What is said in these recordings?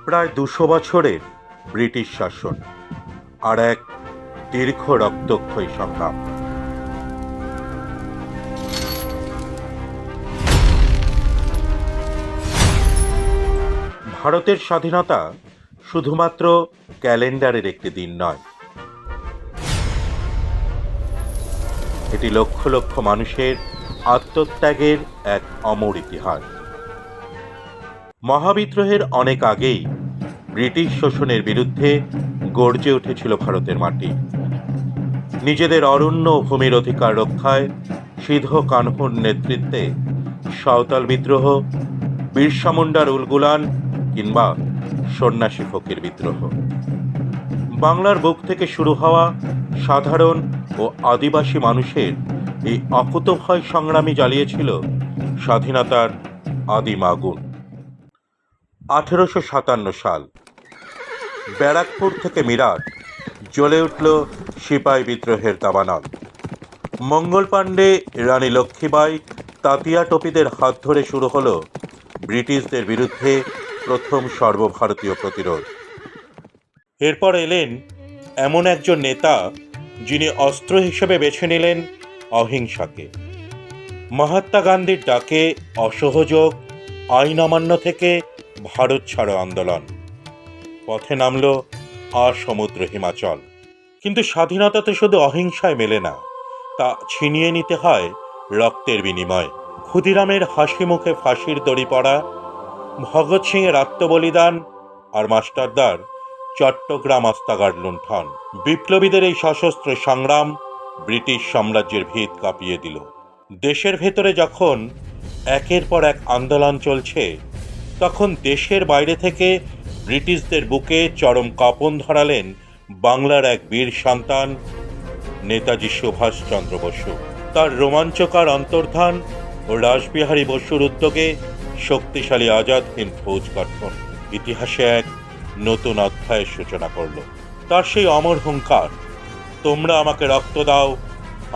প্রায় ২০০ বছরের ব্রিটিশ শাসন আর এক দীর্ঘ রক্তক্ষয়ী সংগ্রাম। ভারতের স্বাধীনতা শুধুমাত্র ক্যালেন্ডারের একটি দিন নয়, এটি লক্ষ লক্ষ মানুষের আত্মত্যাগের এক অমর ইতিহাস। মহাবিদ্রোহের অনেক আগেই ব্রিটিশ শোষণের বিরুদ্ধে গর্জে উঠেছিল ভারতের মাটি। নিজেদের অরণ্য ভূমির অধিকার রক্ষায় সিধো কানহুর নেতৃত্বে সাঁওতাল বিদ্রোহ, বিরসা মুন্ডার উলগুলান কিংবা সন্ন্যাসী ফকির বিদ্রোহ, বাংলার বুক থেকে শুরু হওয়া সাধারণ ও আদিবাসী মানুষের এই অকুতোভয় সংগ্রামী জ্বালিয়েছিল স্বাধীনতার আদিম আগুন। 1857 সাল, ব্যারাকপুর থেকে মিরাট জ্বলে উঠল সিপাহী বিদ্রোহের দাবানল। মঙ্গল পাণ্ডে, রানী লক্ষ্মীবাই, তাতিয়া টোপিদের হাত ধরে শুরু হলো ব্রিটিশদের বিরুদ্ধে প্রথম সর্বভারতীয় প্রতিরোধ। এরপর এলেন এমন একজন নেতা যিনি অস্ত্র হিসেবে বেছে নিলেন অহিংসাকে। মহাত্মা গান্ধীর ডাকে অসহযোগ, আইন অমান্য থেকে ভারত ছাড়ো আন্দোলন, পথে নামল আসমুদ্র হিমাচল। কিন্তু স্বাধীনতা তো শুধু অহিংসায় মেলে না, তা ছিনিয়ে নিতে হয় রক্তের বিনিময়ে। ক্ষুদিরামের হাসি মুখে ফাঁসির দড়ি পড়া, ভগৎ সিংয়ের আত্মবলিদান আর মাস্টারদার চট্টগ্রাম আস্তাগার লুণ্ঠন। বিপ্লবীদের এই সশস্ত্র সংগ্রাম ব্রিটিশ সাম্রাজ্যের ভিত কাঁপিয়ে দিল। দেশের ভেতরে যখন একের পর এক আন্দোলন চলছে, তখন দেশের বাইরে থেকে ব্রিটিশদের বুকে চরম কাঁপন ধরালেন বাংলার এক বীর সন্তান, নেতাজি সুভাষচন্দ্র বসু। তার রোমাঞ্চকর অন্তর্ধান ও রাসবিহারী বসুর উদ্যোগে শক্তিশালী আজাদ হিন্দ ফৌজ গঠন ইতিহাসে এক নতুন অধ্যায়ের সূচনা করল। তার সেই অমর হুঙ্কার, তোমরা আমাকে রক্ত দাও,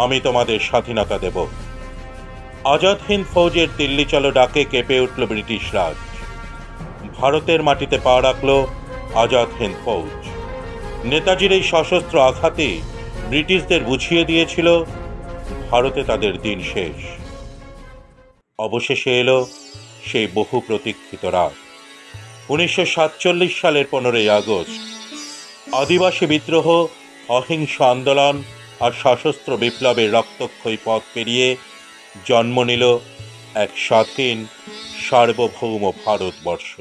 আমি তোমাদের স্বাধীনতা দেব। আজাদ হিন্দ ফৌজের দিল্লি চলো ডাকে কেঁপে উঠল ব্রিটিশ রাজ। ভারতের মাটিতে পা রাখল আজাদ হিন্দ ফৌজ। নেতাজির এই সশস্ত্র আঘাতে ব্রিটিশদের বুঝিয়ে দিয়েছিল ভারতে তাদের দিন শেষ। অবশেষে এলো সেই বহু প্রতীক্ষিত রাত। 1947 সালের 15ই আগস্ট। আদিবাসী বিদ্রোহ, অহিংস আন্দোলন আর সশস্ত্র বিপ্লবের রক্তক্ষয়ী পথ পেরিয়ে জন্ম নিল এক স্বাধীন সার্বভৌম ভারতবর্ষ।